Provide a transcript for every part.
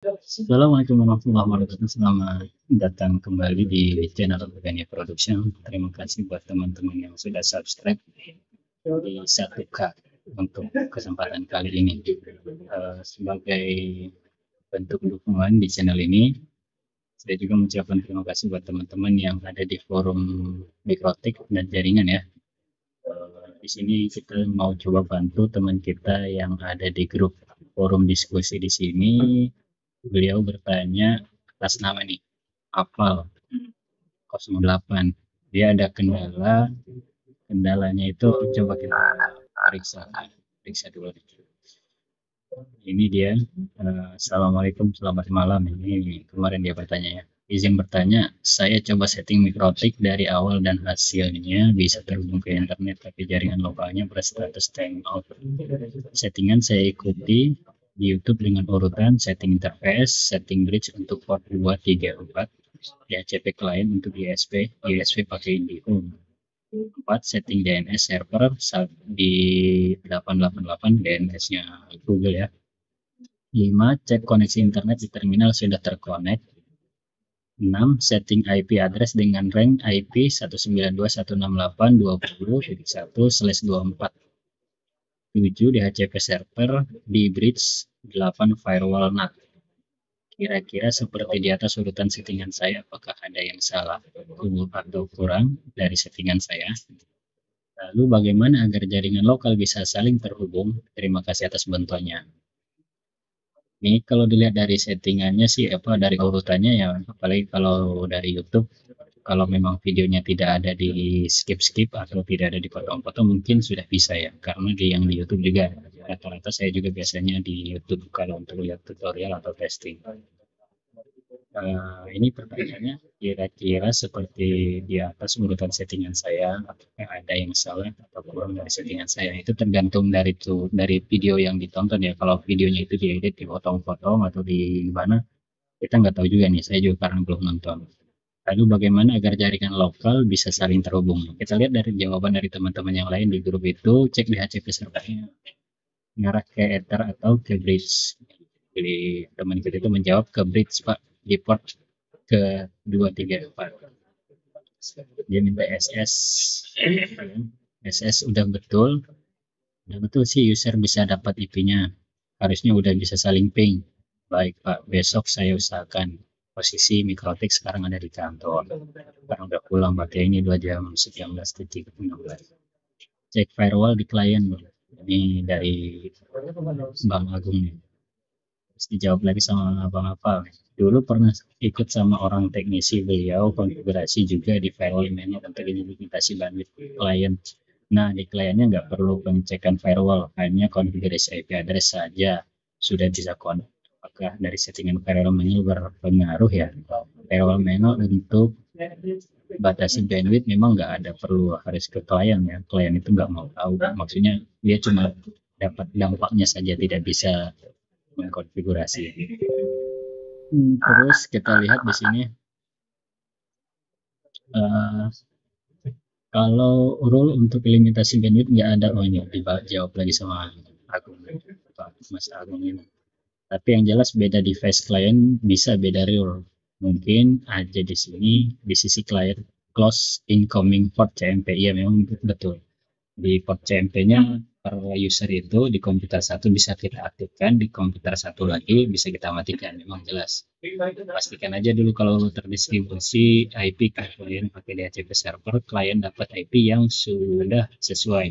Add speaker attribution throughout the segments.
Speaker 1: Assalamualaikum warahmatullahi wabarakatuh. Selamat datang kembali di channel Organic Production. Terima kasih buat teman-teman yang sudah subscribe di 1K untuk kesempatan kali ini. Sebagai bentuk dukungan di channel ini, saya juga mengucapkan terima kasih buat teman-teman yang ada di forum Mikrotik dan jaringan ya. Di sini kita mau coba bantu teman kita yang ada di grup forum diskusi di sini. Beliau bertanya atas nama nih, Apal 08. Dia ada kendalanya itu coba kita periksa dulu. Ini dia. Assalamualaikum, selamat malam. Ini kemarin dia bertanya ya. Izin bertanya, saya coba setting mikrotik dari awal dan hasilnya bisa terhubung ke internet, tapi jaringan lokalnya berstatus timeout. Settingan saya ikuti di YouTube dengan urutan setting interface, setting bridge untuk port 2, 3, 4, DHCP client untuk USB pakai IndiHome. 4. Setting DNS server di 888 DNS-nya Google ya. 5. Cek koneksi internet di terminal sudah terkonek. 6. Setting IP address dengan range IP 192.168.20.1/24. 7. DHCP server di bridge 8 firewall NAT. Kira-kira seperti di atas urutan settingan saya, apakah ada yang salah atau kurang dari settingan saya? Lalu bagaimana agar jaringan lokal bisa saling terhubung? Terima kasih atas bantuannya. Ini kalau dilihat dari settingannya sih dari urutannya ya, apalagi kalau dari YouTube, kalau memang videonya tidak ada di skip atau tidak ada dipotong-potong mungkin sudah bisa ya, karena yang di YouTube juga rata-rata saya juga biasanya di YouTube kalau untuk lihat tutorial atau testing. Ini pertanyaannya kira-kira seperti di atas urutan settingan saya, apakah ada yang salah atau kurang dari settingan saya? Itu tergantung dari video yang ditonton ya. Kalau videonya itu diedit, dipotong-potong atau di mana, kita nggak tahu juga nih. Saya juga karena belum nonton. Lalu bagaimana agar jaringan lokal bisa saling terhubung? Kita lihat dari jawaban dari teman-teman yang lain di grup itu, cek DHCP servernya mengarah ke Ether atau ke bridge. Jadi teman kita itu menjawab ke bridge Pak, di port ke 234. Dia minta SS. SS udah betul. Udah betul sih user bisa dapat IP-nya. Harusnya udah bisa saling ping. Baik Pak, besok saya usahakan. Posisi Mikrotik sekarang ada di kantor. Sekarang udah pulang pakai ini 2 jam 19.16. Cek firewall di klien. Ini dari Bang Agung nih. Terus dijawab lagi sama Bang Apal. Dulu pernah ikut sama orang teknisi, beliau konfigurasi juga di firewall menu untuk limitasi bandwidth klien. Nah, di kliennya nggak perlu pengecekan firewall, hanya konfigurasi IP address saja sudah bisa connect. Apakah dari settingan firewall menu berpengaruh ya? Firewall menu untuk batasi bandwidth memang nggak ada perlu harus ke klien ya. Klien itu nggak mau tahu, maksudnya dia cuma dapat dampaknya saja, tidak bisa mengkonfigurasi. Terus kita lihat di sini kalau rule untuk limitasi bandwidth nggak ada. Oh ini dijawab lagi sama Agung, Mas Agung ini. Tapi yang jelas beda device client bisa beda rule. Mungkin aja di sini di sisi client close incoming port CMP. Iya memang betul. Di port CMP-nya per user itu di komputer satu bisa kita aktifkan, di komputer satu lagi bisa kita matikan. Memang jelas. Pastikan aja dulu kalau terdistribusi IP ke klien pakai DHCP server, klien dapat IP yang sudah sesuai.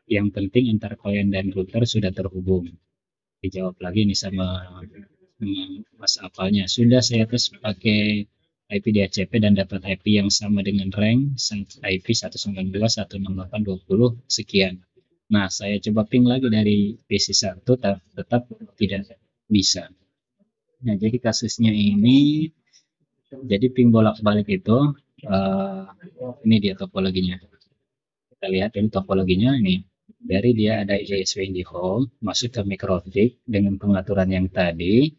Speaker 1: Yang penting antar klien dan router sudah terhubung. Dijawab lagi nih sama Mas Apalnya. Sudah saya tes pakai IP DHCP dan dapat IP yang sama dengan rank IP 192.168.20 sekian. Nah, saya coba ping lagi dari PC1 tetap tidak bisa. Nah, jadi kasusnya ini, jadi ping bolak-balik itu, ini dia topologinya. Kita lihat ini topologinya ini. Dari dia ada ISW IndiHome, masuk ke Mikrotik dengan pengaturan yang tadi.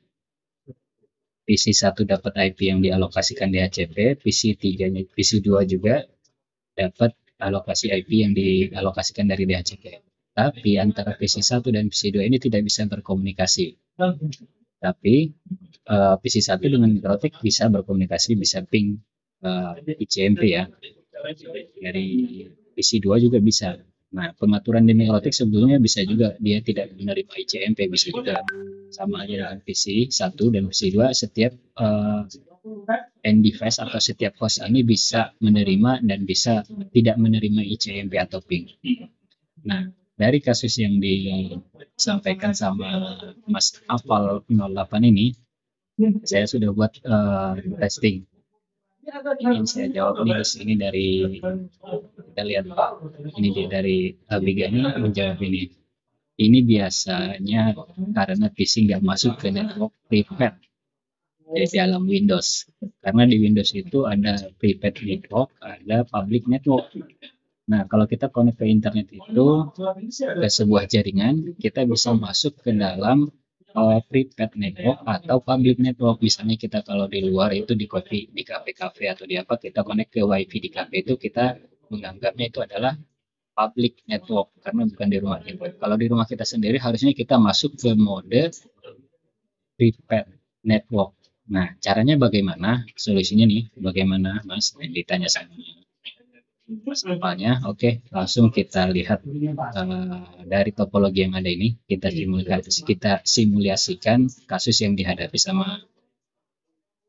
Speaker 1: PC1 dapat IP yang dialokasikan DHCP, PC2 juga dapat alokasi IP yang dialokasikan dari DHCP. Tapi antara PC1 dan PC2 ini tidak bisa berkomunikasi. Tapi PC1 dengan mikrotik bisa berkomunikasi, bisa ping ICMP ya. Dari PC2 juga bisa. Nah, pengaturan di mikrotik sebetulnya bisa juga dia tidak menerima ICMP, bisa juga sama aja dengan PC1 dan PC2 setiap end device atau setiap host ini bisa menerima dan bisa tidak menerima ICMP atau ping. Nah, dari kasus yang disampaikan sama Mas Afal 08 ini, saya sudah buat testing. Ini saya jawab nih di sini dari kita lihat ini dari Abiga ini menjawab ini. Ini biasanya karena PC nggak masuk ke network private di dalam Windows. Karena di Windows itu ada private network, ada public network. Nah, kalau kita connect ke internet itu ke sebuah jaringan, kita bisa masuk ke dalam private network atau public network. Misalnya kita kalau di luar itu di kafe-kafe atau di apa, kita connect ke WiFi di kafe itu kita menganggapnya itu adalah public network karena bukan di rumah kita. Kalau di rumah kita sendiri harusnya kita masuk ke mode private network. Nah, caranya bagaimana? Solusinya nih, bagaimana Mas? Ditanya sama Mas Apanya. Oke, langsung kita lihat dari topologi yang ada ini. Kita simulasikan kasus yang dihadapi sama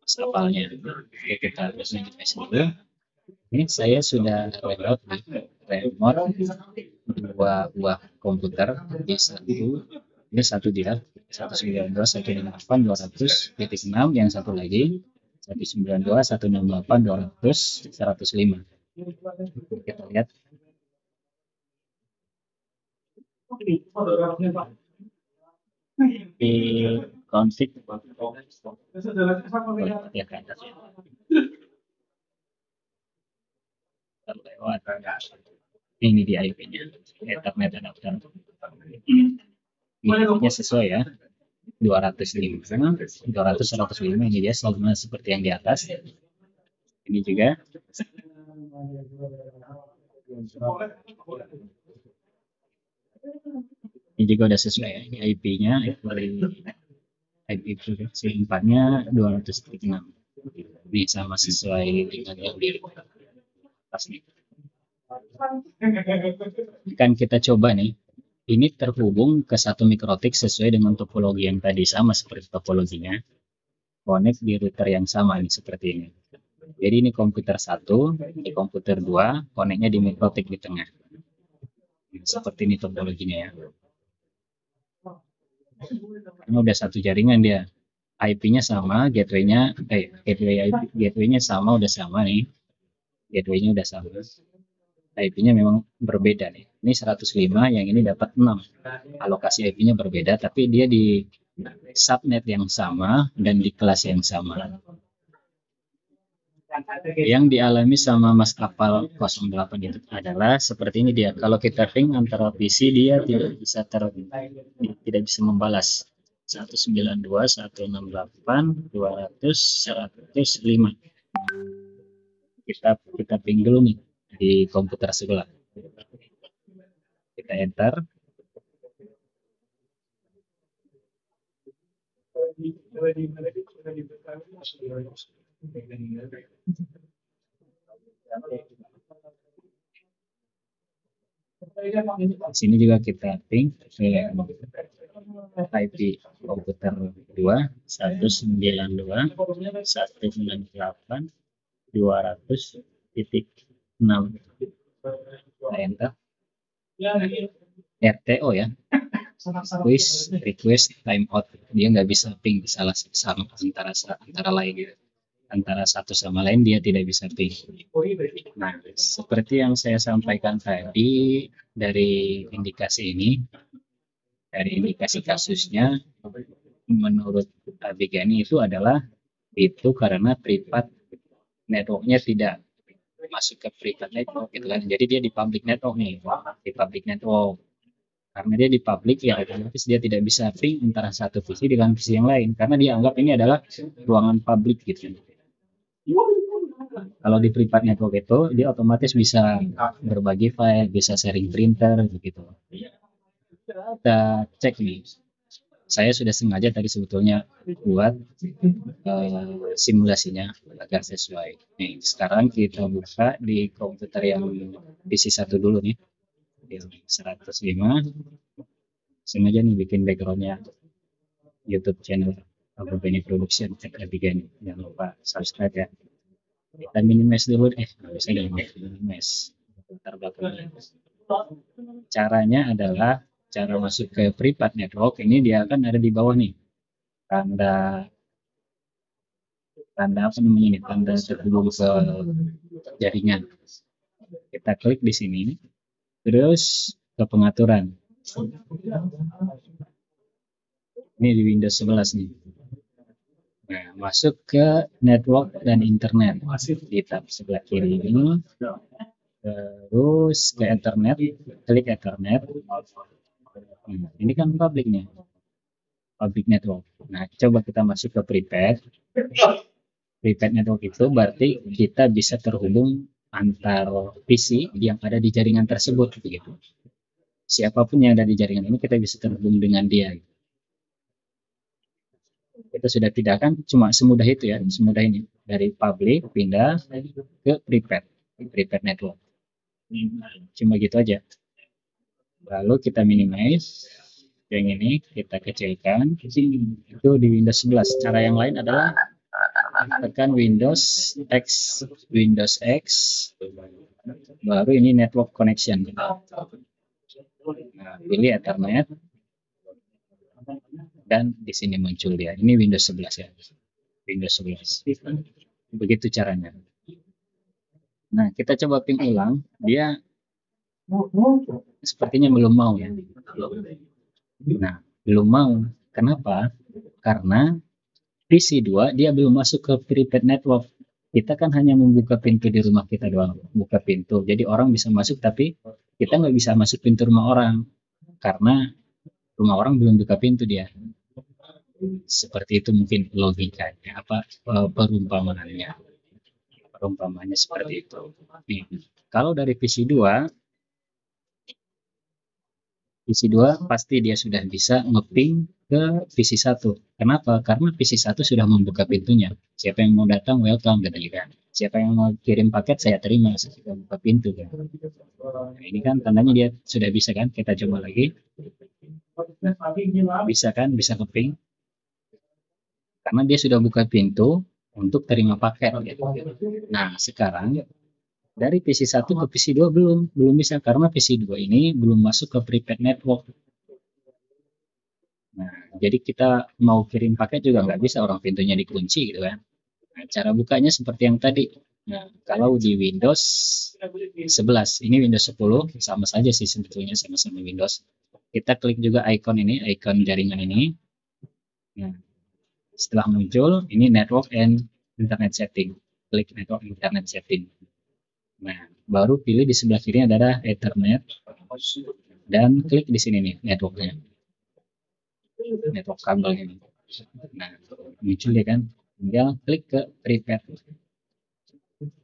Speaker 1: Mas Apalnya. Oke, kita lanjut dulu. Ini saya sudah remote dua buah komputer di satu dia 192.168.200.6, yang satu lagi 192.168.200.105. Kita lihat di config ya ke atas ya. Terlewat ini di IP-nya Ethernet adapter. Ini sesuai ya 205 ini dia sama seperti yang di atas. Ini juga udah sesuai ya. Ini IP-nya IP proteksi 4-nya 206. Ini sama sesuai dengan yang di atas nih. Kan kita coba nih. Ini terhubung ke satu mikrotik sesuai dengan topologi yang tadi, sama seperti topologinya. Connect di router yang sama ini seperti ini. Jadi ini komputer 1, ini komputer 2, connect-nya di mikrotik di tengah. Seperti ini topologinya ya. Ini udah satu jaringan dia. IP-nya sama, gateway-nya sama, udah sama nih. Gateway-nya udah sama. IP-nya memang berbeda nih. Ini 105, yang ini dapat 6. Alokasi IP-nya berbeda, tapi dia di subnet yang sama dan di kelas yang sama. Yang dialami sama Mas Apal 08 itu adalah seperti ini dia. Kalau kita ping antara PC dia tidak bisa membalas. 192.168.200.105. Kita ping dulu nih di komputer sebelah. Kita enter. Di sini juga kita ping IP komputer 2 192.168.200.6. Kita enter. RTO ya, request timeout. Dia nggak bisa ping salah sama antara lain gitu. Antara satu sama lain dia tidak bisa ping. Nah, seperti yang saya sampaikan tadi dari indikasi ini, dari indikasi kasusnya, menurut Abigani itu adalah itu karena privat networknya tidak masuk ke private network gitu kan. Jadi dia di public network nih, di public network. Karena dia di public ya otomatis dia tidak bisa ping antara satu PC dengan PC yang lain karena dia anggap ini adalah ruangan publik gitu. Kalau di private network itu dia otomatis bisa berbagi file, bisa sharing printer begitu. Kita cek nih Saya sudah sengaja tadi sebetulnya buat simulasinya agar sesuai. Nih, sekarang kita buka di komputer yang PC 1 dulu nih, yang 105. Sengaja nih bikin backgroundnya YouTube channel Abu Beni Production F3 nih. Jangan lupa subscribe ya. Kita minimize dulu deh. Bisa minimize. Bentar belakang. Caranya adalah cara masuk ke private network ini dia akan ada di bawah nih. Tanda apa namanya ini? Tanda terhubung ke jaringan. Kita klik di sini. Terus ke pengaturan. Ini di Windows 11 nih. Nah, masuk ke network dan internet. Di tab sebelah kiri ini. Terus ke Ethernet, klik Ethernet. Ini kan public nih, public network. Nah, coba kita masuk ke private. Private network itu berarti kita bisa terhubung antar PC yang ada di jaringan tersebut, begitu. Siapapun yang ada di jaringan ini kita bisa terhubung dengan dia. Kita sudah pindahkan cuma semudah itu ya, semudah ini. Dari public pindah ke private network. Cuma gitu aja. Lalu kita minimize. Yang ini kita kecilkan. Itu di Windows 11. Cara yang lain adalah tekan Windows X, baru ini network connection. Nah, pilih Ethernet. Dan di sini muncul dia. Ini Windows 11 ya. Windows 11. Begitu caranya. Nah, kita coba ping ulang. Dia sepertinya belum mau ya. Nah, belum mau. Kenapa? Karena PC2 dia belum masuk ke private network. Kita kan hanya membuka pintu di rumah kita doang. Buka pintu. Jadi orang bisa masuk tapi kita nggak bisa masuk pintu rumah orang. Karena rumah orang belum buka pintu dia. Seperti itu mungkin logikanya. Perumpamaannya. Perumpamaannya seperti itu. Nih, kalau dari PC2 pasti dia sudah bisa ngeping ke PC1. Kenapa? Karena PC1 sudah membuka pintunya. Siapa yang mau datang, welcome, gitu kan. Siapa yang mau kirim paket, saya terima. Sudah buka pintu kan. Nah, ini kan tandanya dia sudah bisa kan. Kita coba lagi. Bisa kan, bisa ngeping. Karena dia sudah buka pintu untuk terima paket. Gitu. Nah, sekarang dari PC1 ke PC2 belum bisa karena PC2 ini belum masuk ke private network. Nah, jadi kita mau kirim paket juga nggak bisa, orang pintunya dikunci gitu kan. Nah, cara bukanya seperti yang tadi. Nah, kalau di Windows 11, ini Windows 10 sama saja sih sebetulnya, sama-sama Windows. Kita klik juga icon ini, icon jaringan ini. Nah, setelah muncul, ini network and internet setting. Klik network internet setting. Nah, baru pilih di sebelah kiri adalah Ethernet dan klik di sini nih networknya, network kabel ini. Nah, muncul ya kan, tinggal klik ke private.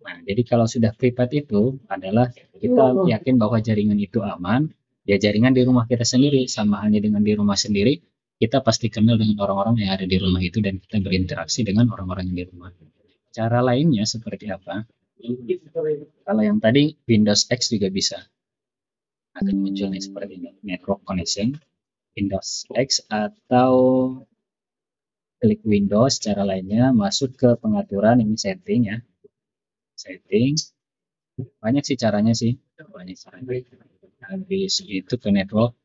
Speaker 1: Nah, jadi kalau sudah private itu adalah kita yakin bahwa jaringan itu aman, ya jaringan di rumah kita sendiri, sama halnya dengan di rumah sendiri, kita pasti kenal dengan orang-orang yang ada di rumah itu dan kita berinteraksi dengan orang-orang yang di rumah. Cara lainnya seperti apa? Kalau yang tadi Windows X juga bisa. Akan muncul nih seperti ini, network connection, Windows X, atau klik Windows. Cara lainnya masuk ke pengaturan, ini setting ya. Setting. Banyak sih caranya sih. Banyak caranya. Habis itu ke network.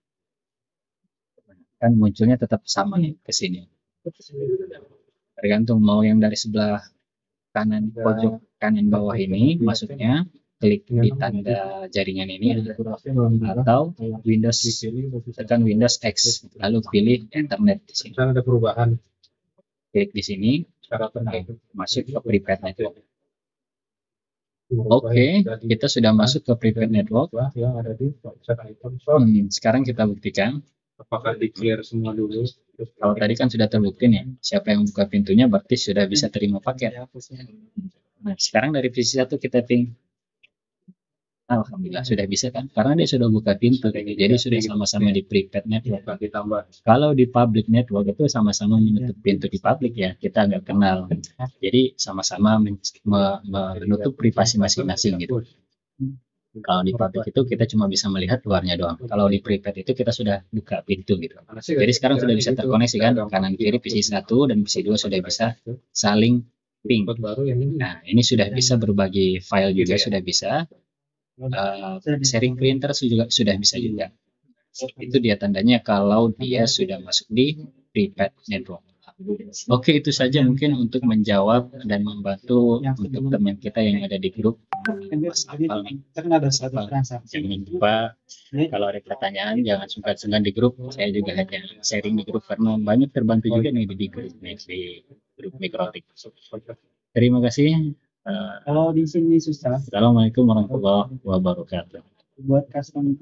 Speaker 1: Kan munculnya tetap sama nih ke sini. Tergantung mau yang dari sebelah kanan pojok kanan bawah ini masuknya klik di tanda jaringan ini atau Windows, tekan Windows X lalu pilih Ethernet di sini.
Speaker 2: Ada perubahan.
Speaker 1: Klik di sini masuk ke private network. Oke, kita sudah masuk ke private network.
Speaker 2: Yang ada di
Speaker 1: Sekarang kita buktikan.
Speaker 2: Apakah di clear semua dulu?
Speaker 1: Kalau tadi kan sudah terbukti nih, siapa yang buka pintunya berarti sudah bisa terima paket. Nah, sekarang dari PC1 kita ping. Alhamdulillah sudah bisa kan, karena dia sudah buka pintu, jadi sudah sama-sama di private network.
Speaker 2: Ditambah
Speaker 1: Kalau di public network itu sama-sama menutup pintu di public ya, kita nggak kenal. Jadi sama-sama menutup privasi masing-masing gitu. Kalau di public itu kita cuma bisa melihat luarnya doang. Kalau di private itu kita sudah buka pintu gitu. Jadi sekarang sudah bisa terkoneksi kan, kanan kiri PC 1 dan PC 2 sudah bisa saling ping. Nah, ini sudah bisa berbagi file juga sudah bisa. Sharing printer juga sudah bisa juga. Itu dia tandanya kalau dia sudah masuk di private network. Oke, itu saja mungkin untuk menjawab dan membantu untuk teman kita yang ada di grup. Mas Apal nih. Jangan lupa kalau ada pertanyaan jangan sungkan-sungkan di grup. Saya juga hanya sharing di grup karena banyak terbantu juga nih di grup Mikrotik. Terima kasih.
Speaker 3: Kalau di sini susah
Speaker 1: Assalamualaikum warahmatullahi wabarakatuh.
Speaker 3: buat custom